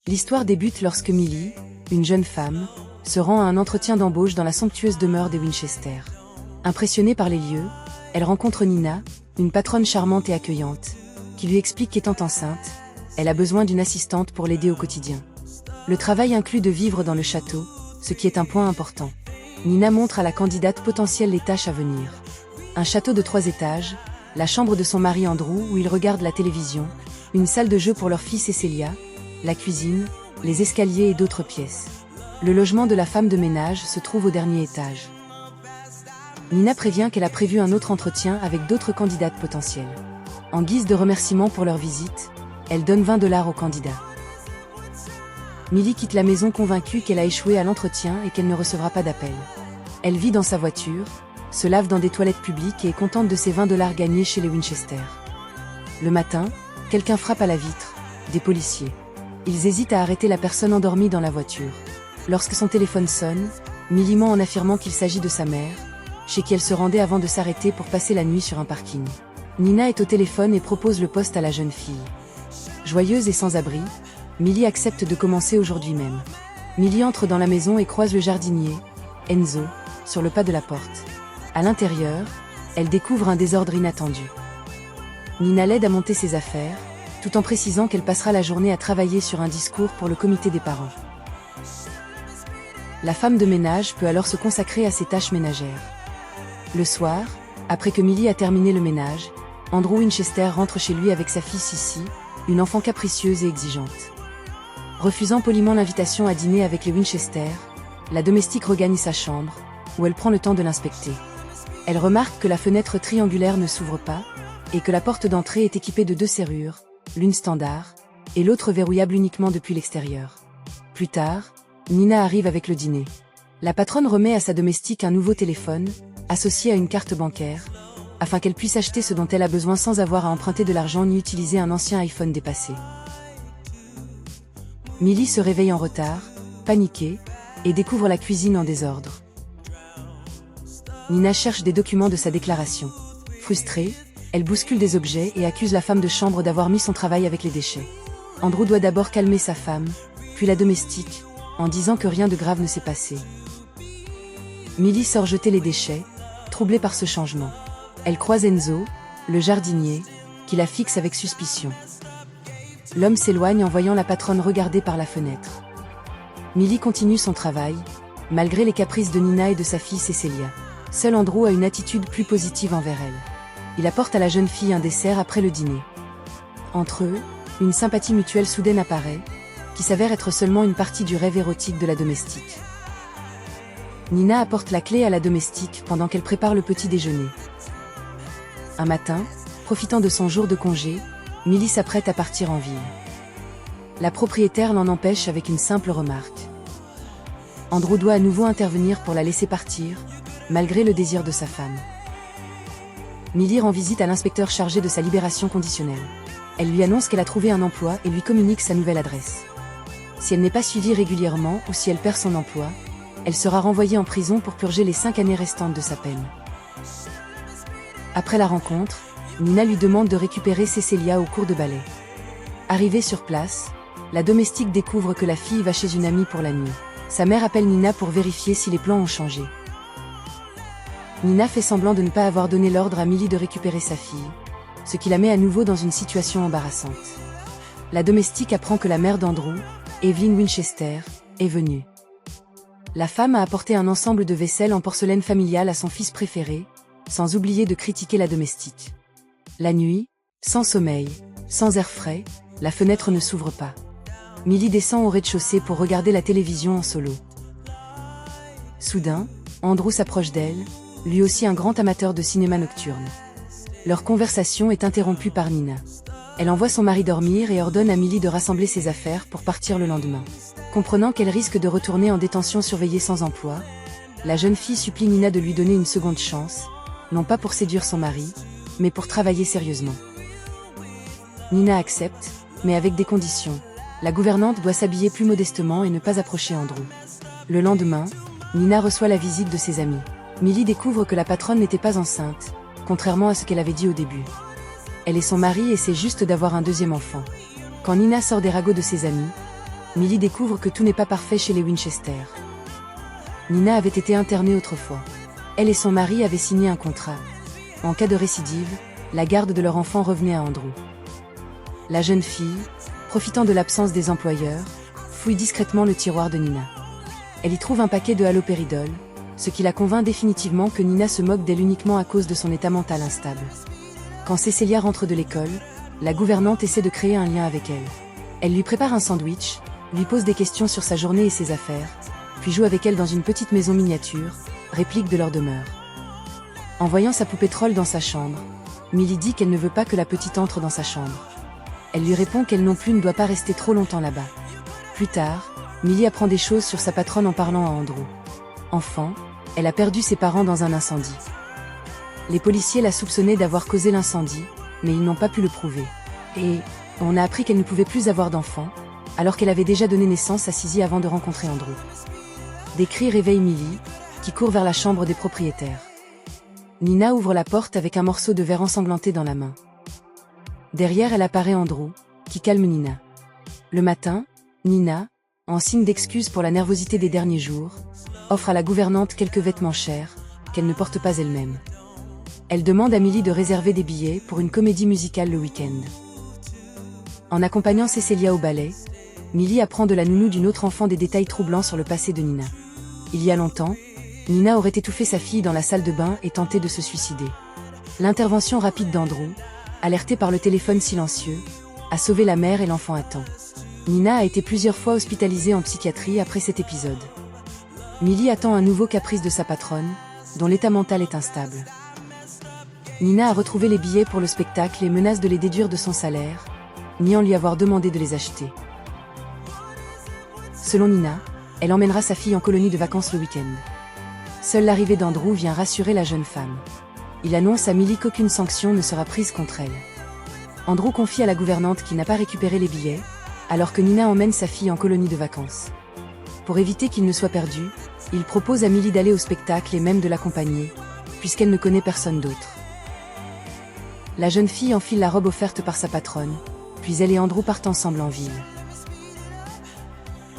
L'histoire débute lorsque Millie, une jeune femme, se rend à un entretien d'embauche dans la somptueuse demeure des Winchester. Impressionnée par les lieux, elle rencontre Nina, une patronne charmante et accueillante, qui lui explique qu'étant enceinte, elle a besoin d'une assistante pour l'aider au quotidien. Le travail inclut de vivre dans le château, ce qui est un point important. Nina montre à la candidate potentielle les tâches à venir. Un château de 3 étages, la chambre de son mari Andrew où il regarde la télévision, une salle de jeu pour leur fille Cecilia, la cuisine, les escaliers et d'autres pièces. Le logement de la femme de ménage se trouve au dernier étage. Nina prévient qu'elle a prévu un autre entretien avec d'autres candidates potentielles. En guise de remerciement pour leur visite, elle donne $20 aux candidats. Millie quitte la maison convaincue qu'elle a échoué à l'entretien et qu'elle ne recevra pas d'appel. Elle vit dans sa voiture, se lave dans des toilettes publiques et est contente de ses $20 gagnés chez les Winchester. Le matin, quelqu'un frappe à la vitre, des policiers. Ils hésitent à arrêter la personne endormie dans la voiture. Lorsque son téléphone sonne, Millie ment en affirmant qu'il s'agit de sa mère, chez qui elle se rendait avant de s'arrêter pour passer la nuit sur un parking. Nina est au téléphone et propose le poste à la jeune fille. Joyeuse et sans abri, Millie accepte de commencer aujourd'hui même. Millie entre dans la maison et croise le jardinier, Enzo, sur le pas de la porte. À l'intérieur, elle découvre un désordre inattendu. Nina l'aide à monter ses affaires, tout en précisant qu'elle passera la journée à travailler sur un discours pour le comité des parents. La femme de ménage peut alors se consacrer à ses tâches ménagères. Le soir, après que Millie a terminé le ménage, Andrew Winchester rentre chez lui avec sa fille Sissy, une enfant capricieuse et exigeante. Refusant poliment l'invitation à dîner avec les Winchester, la domestique regagne sa chambre, où elle prend le temps de l'inspecter. Elle remarque que la fenêtre triangulaire ne s'ouvre pas, et que la porte d'entrée est équipée de 2 serrures, l'une standard, et l'autre verrouillable uniquement depuis l'extérieur. Plus tard, Nina arrive avec le dîner. La patronne remet à sa domestique un nouveau téléphone, associé à une carte bancaire, afin qu'elle puisse acheter ce dont elle a besoin sans avoir à emprunter de l'argent ni utiliser un ancien iPhone dépassé. Millie se réveille en retard, paniquée, et découvre la cuisine en désordre. Nina cherche des documents de sa déclaration. Frustrée, elle bouscule des objets et accuse la femme de chambre d'avoir mis son travail avec les déchets. Andrew doit d'abord calmer sa femme, puis la domestique, en disant que rien de grave ne s'est passé. Millie sort jeter les déchets, troublée par ce changement. Elle croise Enzo, le jardinier, qui la fixe avec suspicion. L'homme s'éloigne en voyant la patronne regarder par la fenêtre. Millie continue son travail, malgré les caprices de Nina et de sa fille Cecilia. Seul Andrew a une attitude plus positive envers elle. Il apporte à la jeune fille un dessert après le dîner. Entre eux, une sympathie mutuelle soudaine apparaît, qui s'avère être seulement une partie du rêve érotique de la domestique. Nina apporte la clé à la domestique pendant qu'elle prépare le petit déjeuner. Un matin, profitant de son jour de congé, Millie s'apprête à partir en ville. La propriétaire l'en empêche avec une simple remarque. Andrew doit à nouveau intervenir pour la laisser partir, malgré le désir de sa femme. Millie rend visite à l'inspecteur chargé de sa libération conditionnelle. Elle lui annonce qu'elle a trouvé un emploi et lui communique sa nouvelle adresse. Si elle n'est pas suivie régulièrement ou si elle perd son emploi, elle sera renvoyée en prison pour purger les 5 années restantes de sa peine. Après la rencontre, Nina lui demande de récupérer Cecilia au cours de ballet. Arrivée sur place, la domestique découvre que la fille va chez une amie pour la nuit. Sa mère appelle Nina pour vérifier si les plans ont changé. Nina fait semblant de ne pas avoir donné l'ordre à Millie de récupérer sa fille, ce qui la met à nouveau dans une situation embarrassante. La domestique apprend que la mère d'Andrew, Evelyn Winchester, est venue. La femme a apporté un ensemble de vaisselle en porcelaine familiale à son fils préféré, sans oublier de critiquer la domestique. La nuit, sans sommeil, sans air frais, la fenêtre ne s'ouvre pas. Millie descend au rez-de-chaussée pour regarder la télévision en solo. Soudain, Andrew s'approche d'elle, lui aussi un grand amateur de cinéma nocturne. Leur conversation est interrompue par Nina. Elle envoie son mari dormir et ordonne à Millie de rassembler ses affaires pour partir le lendemain. Comprenant qu'elle risque de retourner en détention surveillée sans emploi, la jeune fille supplie Nina de lui donner une seconde chance, non pas pour séduire son mari, mais pour travailler sérieusement. Nina accepte, mais avec des conditions. La gouvernante doit s'habiller plus modestement et ne pas approcher Andrew. Le lendemain, Nina reçoit la visite de ses amis. Millie découvre que la patronne n'était pas enceinte, contrairement à ce qu'elle avait dit au début. Elle est son mari et c'est juste d'avoir un deuxième enfant. Quand Nina sort des ragots de ses amis, Millie découvre que tout n'est pas parfait chez les Winchester. Nina avait été internée autrefois. Elle et son mari avaient signé un contrat. En cas de récidive, la garde de leur enfant revenait à Andrew. La jeune fille, profitant de l'absence des employeurs, fouille discrètement le tiroir de Nina. Elle y trouve un paquet de halopéridol, ce qui la convainc définitivement que Nina se moque d'elle uniquement à cause de son état mental instable. Quand Cecilia rentre de l'école, la gouvernante essaie de créer un lien avec elle. Elle lui prépare un sandwich, lui pose des questions sur sa journée et ses affaires, puis joue avec elle dans une petite maison miniature, réplique de leur demeure. En voyant sa poupée troll dans sa chambre, Millie dit qu'elle ne veut pas que la petite entre dans sa chambre. Elle lui répond qu'elle non plus ne doit pas rester trop longtemps là-bas. Plus tard, Millie apprend des choses sur sa patronne en parlant à Andrew. Enfant, elle a perdu ses parents dans un incendie. Les policiers la soupçonnaient d'avoir causé l'incendie, mais ils n'ont pas pu le prouver. Et on a appris qu'elle ne pouvait plus avoir d'enfants, alors qu'elle avait déjà donné naissance à Suzy avant de rencontrer Andrew. Des cris réveillent Millie, qui court vers la chambre des propriétaires. Nina ouvre la porte avec un morceau de verre ensanglanté dans la main. Derrière elle apparaît Andrew, qui calme Nina. Le matin, Nina, en signe d'excuse pour la nervosité des derniers jours, offre à la gouvernante quelques vêtements chers, qu'elle ne porte pas elle-même. Elle demande à Millie de réserver des billets pour une comédie musicale le week-end. En accompagnant Cecilia au ballet, Millie apprend de la nounou d'une autre enfant des détails troublants sur le passé de Nina. Il y a longtemps, Nina aurait étouffé sa fille dans la salle de bain et tenté de se suicider. L'intervention rapide d'Andrew, alerté par le téléphone silencieux, a sauvé la mère et l'enfant à temps. Nina a été plusieurs fois hospitalisée en psychiatrie après cet épisode. Millie attend un nouveau caprice de sa patronne, dont l'état mental est instable. Nina a retrouvé les billets pour le spectacle et menace de les déduire de son salaire, niant lui avoir demandé de les acheter. Selon Nina, elle emmènera sa fille en colonie de vacances le week-end. Seule l'arrivée d'Andrew vient rassurer la jeune femme. Il annonce à Millie qu'aucune sanction ne sera prise contre elle. Andrew confie à la gouvernante qu'il n'a pas récupéré les billets, alors que Nina emmène sa fille en colonie de vacances. Pour éviter qu'il ne soit perdu, il propose à Millie d'aller au spectacle et même de l'accompagner, puisqu'elle ne connaît personne d'autre. La jeune fille enfile la robe offerte par sa patronne, puis elle et Andrew partent ensemble en ville.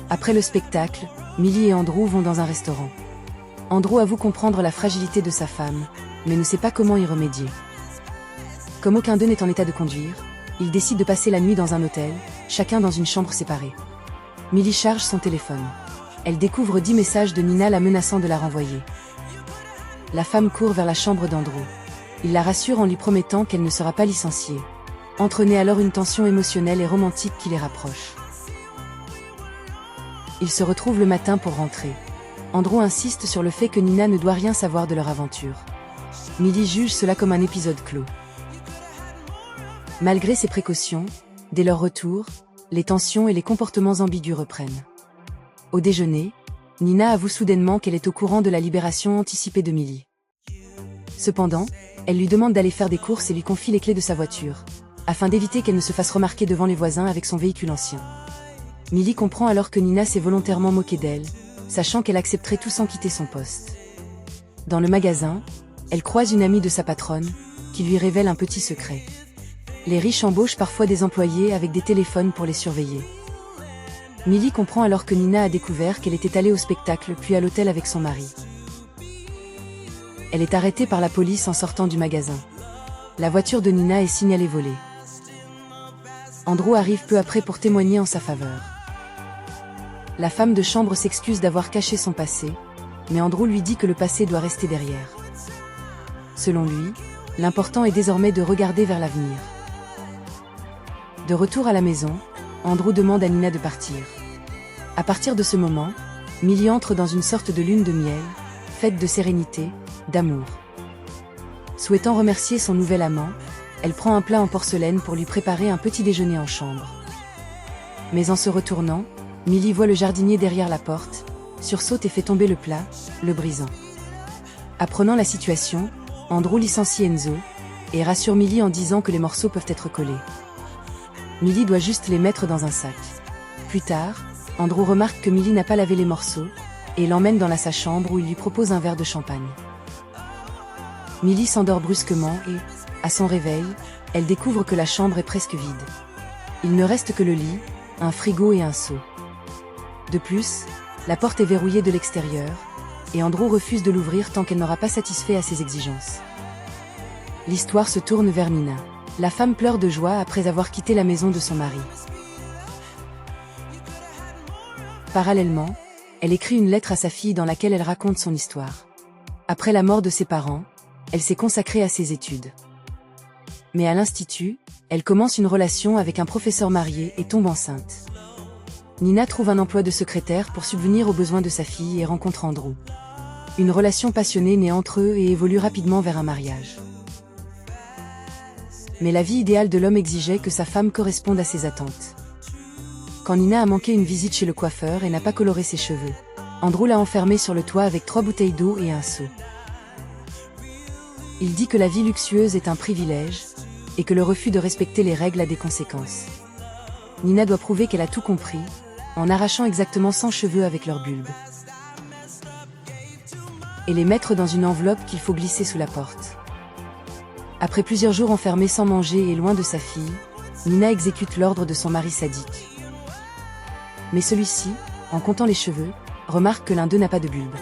Après le spectacle, Millie et Andrew vont dans un restaurant. Andrew avoue comprendre la fragilité de sa femme, mais ne sait pas comment y remédier. Comme aucun d'eux n'est en état de conduire, ils décident de passer la nuit dans un hôtel, chacun dans une chambre séparée. Millie charge son téléphone. Elle découvre 10 messages de Nina la menaçant de la renvoyer. La femme court vers la chambre d'Andrew. Il la rassure en lui promettant qu'elle ne sera pas licenciée. Entraînait alors une tension émotionnelle et romantique qui les rapproche. Ils se retrouvent le matin pour rentrer. Andrew insiste sur le fait que Nina ne doit rien savoir de leur aventure. Millie juge cela comme un épisode clos. Malgré ces précautions, dès leur retour, les tensions et les comportements ambigus reprennent. Au déjeuner, Nina avoue soudainement qu'elle est au courant de la libération anticipée de Millie. Cependant, elle lui demande d'aller faire des courses et lui confie les clés de sa voiture, afin d'éviter qu'elle ne se fasse remarquer devant les voisins avec son véhicule ancien. Millie comprend alors que Nina s'est volontairement moquée d'elle, sachant qu'elle accepterait tout sans quitter son poste. Dans le magasin, elle croise une amie de sa patronne, qui lui révèle un petit secret. Les riches embauchent parfois des employés avec des téléphones pour les surveiller. Millie comprend alors que Nina a découvert qu'elle était allée au spectacle puis à l'hôtel avec son mari. Elle est arrêtée par la police en sortant du magasin. La voiture de Nina est signalée volée. Andrew arrive peu après pour témoigner en sa faveur. La femme de chambre s'excuse d'avoir caché son passé, mais Andrew lui dit que le passé doit rester derrière. Selon lui, l'important est désormais de regarder vers l'avenir. De retour à la maison, Andrew demande à Nina de partir. À partir de ce moment, Millie entre dans une sorte de lune de miel, faite de sérénité, d'amour. Souhaitant remercier son nouvel amant, elle prend un plat en porcelaine pour lui préparer un petit déjeuner en chambre. Mais en se retournant, Millie voit le jardinier derrière la porte, sursaute et fait tomber le plat, le brisant. Apprenant la situation, Andrew licencie Enzo, et rassure Millie en disant que les morceaux peuvent être collés. Millie doit juste les mettre dans un sac. Plus tard, Andrew remarque que Millie n'a pas lavé les morceaux, et l'emmène dans sa chambre où il lui propose un verre de champagne. Millie s'endort brusquement et, à son réveil, elle découvre que la chambre est presque vide. Il ne reste que le lit, un frigo et un seau. De plus, la porte est verrouillée de l'extérieur, et Andrew refuse de l'ouvrir tant qu'elle n'aura pas satisfait à ses exigences. L'histoire se tourne vers Nina. La femme pleure de joie après avoir quitté la maison de son mari. Parallèlement, elle écrit une lettre à sa fille dans laquelle elle raconte son histoire. Après la mort de ses parents, elle s'est consacrée à ses études. Mais à l'institut, elle commence une relation avec un professeur marié et tombe enceinte. Nina trouve un emploi de secrétaire pour subvenir aux besoins de sa fille et rencontre Andrew. Une relation passionnée naît entre eux et évolue rapidement vers un mariage. Mais la vie idéale de l'homme exigeait que sa femme corresponde à ses attentes. Quand Nina a manqué une visite chez le coiffeur et n'a pas coloré ses cheveux, Andrew l'a enfermée sur le toit avec 3 bouteilles d'eau et un seau. Il dit que la vie luxueuse est un privilège, et que le refus de respecter les règles a des conséquences. Nina doit prouver qu'elle a tout compris, en arrachant exactement 100 cheveux avec leur bulbe. Et les mettre dans une enveloppe qu'il faut glisser sous la porte. Après plusieurs jours enfermée sans manger et loin de sa fille, Nina exécute l'ordre de son mari sadique. Mais celui-ci, en comptant les cheveux, remarque que l'un d'eux n'a pas de bulbe.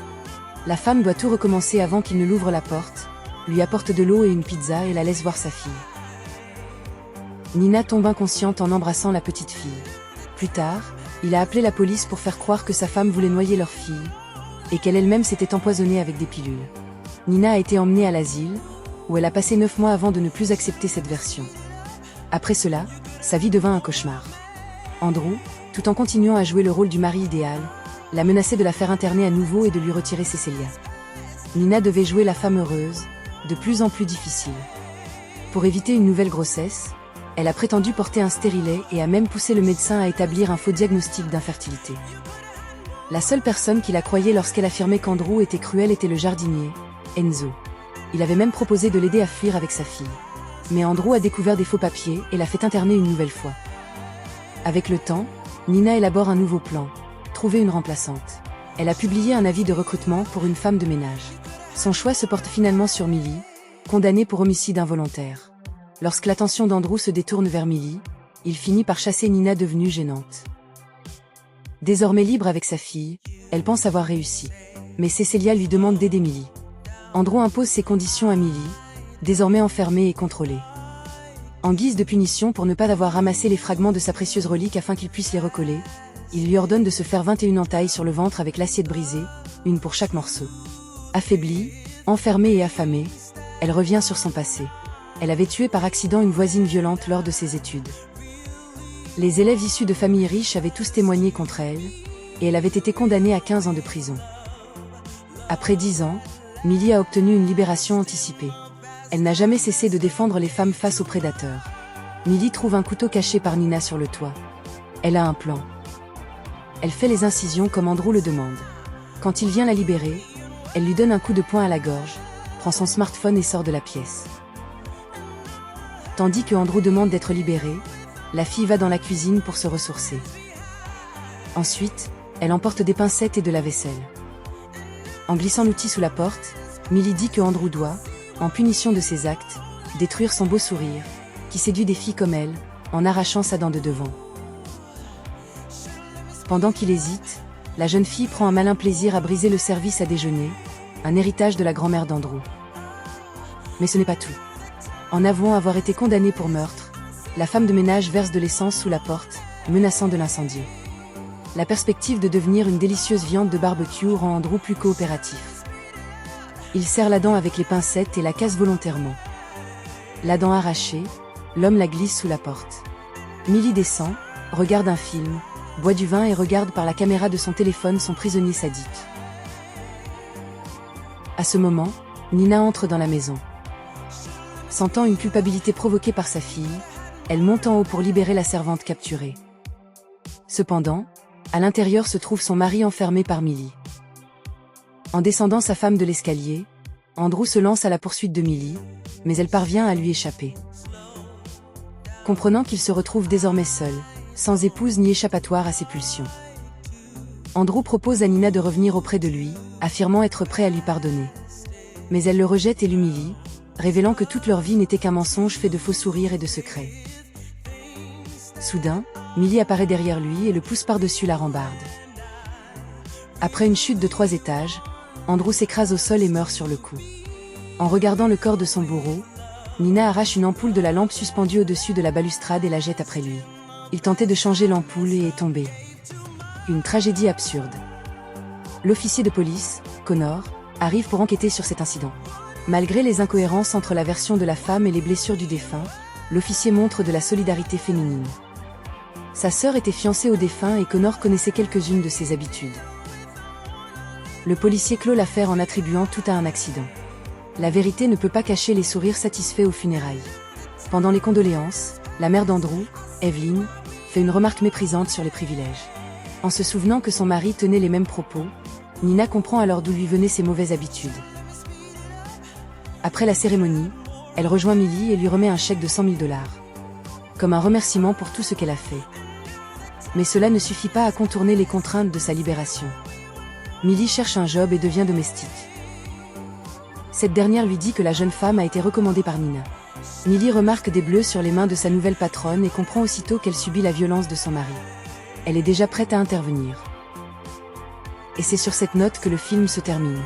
La femme doit tout recommencer avant qu'il ne l'ouvre la porte, lui apporte de l'eau et une pizza et la laisse voir sa fille. Nina tombe inconsciente en embrassant la petite fille. Plus tard, il a appelé la police pour faire croire que sa femme voulait noyer leur fille, et qu'elle elle-même s'était empoisonnée avec des pilules. Nina a été emmenée à l'asile, où elle a passé 9 mois avant de ne plus accepter cette version. Après cela, sa vie devint un cauchemar. Andrew, tout en continuant à jouer le rôle du mari idéal, la menaçait de la faire interner à nouveau et de lui retirer Cecilia. Nina devait jouer la femme heureuse, de plus en plus difficile. Pour éviter une nouvelle grossesse, elle a prétendu porter un stérilet et a même poussé le médecin à établir un faux diagnostic d'infertilité. La seule personne qui la croyait lorsqu'elle affirmait qu'Andrew était cruel était le jardinier, Enzo. Il avait même proposé de l'aider à fuir avec sa fille. Mais Andrew a découvert des faux papiers et l'a fait interner une nouvelle fois. Avec le temps, Nina élabore un nouveau plan, trouver une remplaçante. Elle a publié un avis de recrutement pour une femme de ménage. Son choix se porte finalement sur Millie, condamnée pour homicide involontaire. Lorsque l'attention d'Andrew se détourne vers Millie, il finit par chasser Nina devenue gênante. Désormais libre avec sa fille, elle pense avoir réussi. Mais Cecilia lui demande d'aider Millie. Andrew impose ses conditions à Millie, désormais enfermée et contrôlée. En guise de punition pour ne pas avoir ramassé les fragments de sa précieuse relique afin qu'il puisse les recoller, il lui ordonne de se faire 21 entailles sur le ventre avec l'assiette brisée, une pour chaque morceau. Affaiblie, enfermée et affamée, elle revient sur son passé. Elle avait tué par accident une voisine violente lors de ses études. Les élèves issus de familles riches avaient tous témoigné contre elle, et elle avait été condamnée à 15 ans de prison. Après 10 ans, Millie a obtenu une libération anticipée. Elle n'a jamais cessé de défendre les femmes face aux prédateurs. Millie trouve un couteau caché par Nina sur le toit. Elle a un plan. Elle fait les incisions comme Andrew le demande. Quand il vient la libérer, elle lui donne un coup de poing à la gorge, prend son smartphone et sort de la pièce. Tandis que Andrew demande d'être libéré, la fille va dans la cuisine pour se ressourcer. Ensuite, elle emporte des pincettes et de la vaisselle. En glissant l'outil sous la porte, Millie dit que Andrew doit, en punition de ses actes, détruire son beau sourire, qui séduit des filles comme elle, en arrachant sa dent de devant. Pendant qu'il hésite, la jeune fille prend un malin plaisir à briser le service à déjeuner, un héritage de la grand-mère d'Andrew. Mais ce n'est pas tout. En avouant avoir été condamnée pour meurtre, la femme de ménage verse de l'essence sous la porte, menaçant de l'incendier. La perspective de devenir une délicieuse viande de barbecue rend Andrew plus coopératif. Il serre la dent avec les pincettes et la casse volontairement. La dent arrachée, l'homme la glisse sous la porte. Millie descend, regarde un film, boit du vin et regarde par la caméra de son téléphone son prisonnier sadique. À ce moment, Nina entre dans la maison. Sentant une culpabilité provoquée par sa fille, elle monte en haut pour libérer la servante capturée. Cependant, à l'intérieur se trouve son mari enfermé par Millie. En descendant sa femme de l'escalier, Andrew se lance à la poursuite de Millie, mais elle parvient à lui échapper. Comprenant qu'il se retrouve désormais seul, sans épouse ni échappatoire à ses pulsions, Andrew propose à Nina de revenir auprès de lui, affirmant être prêt à lui pardonner. Mais elle le rejette et l'humilie, révélant que toute leur vie n'était qu'un mensonge fait de faux sourires et de secrets. Soudain, Millie apparaît derrière lui et le pousse par-dessus la rambarde. Après une chute de 3 étages, Andrew s'écrase au sol et meurt sur le coup. En regardant le corps de son bourreau, Nina arrache une ampoule de la lampe suspendue au-dessus de la balustrade et la jette après lui. Il tentait de changer l'ampoule et est tombé. Une tragédie absurde. L'officier de police, Connor, arrive pour enquêter sur cet incident. Malgré les incohérences entre la version de la femme et les blessures du défunt, l'officier montre de la solidarité féminine. Sa sœur était fiancée au défunt et Connor connaissait quelques-unes de ses habitudes. Le policier clôt l'affaire en attribuant tout à un accident. La vérité ne peut pas cacher les sourires satisfaits aux funérailles. Pendant les condoléances, la mère d'Andrew, Evelyn, fait une remarque méprisante sur les privilèges. En se souvenant que son mari tenait les mêmes propos, Nina comprend alors d'où lui venaient ses mauvaises habitudes. Après la cérémonie, elle rejoint Millie et lui remet un chèque de $100 000, comme un remerciement pour tout ce qu'elle a fait. Mais cela ne suffit pas à contourner les contraintes de sa libération. Millie cherche un job et devient domestique. Cette dernière lui dit que la jeune femme a été recommandée par Nina. Millie remarque des bleus sur les mains de sa nouvelle patronne et comprend aussitôt qu'elle subit la violence de son mari. Elle est déjà prête à intervenir. Et c'est sur cette note que le film se termine.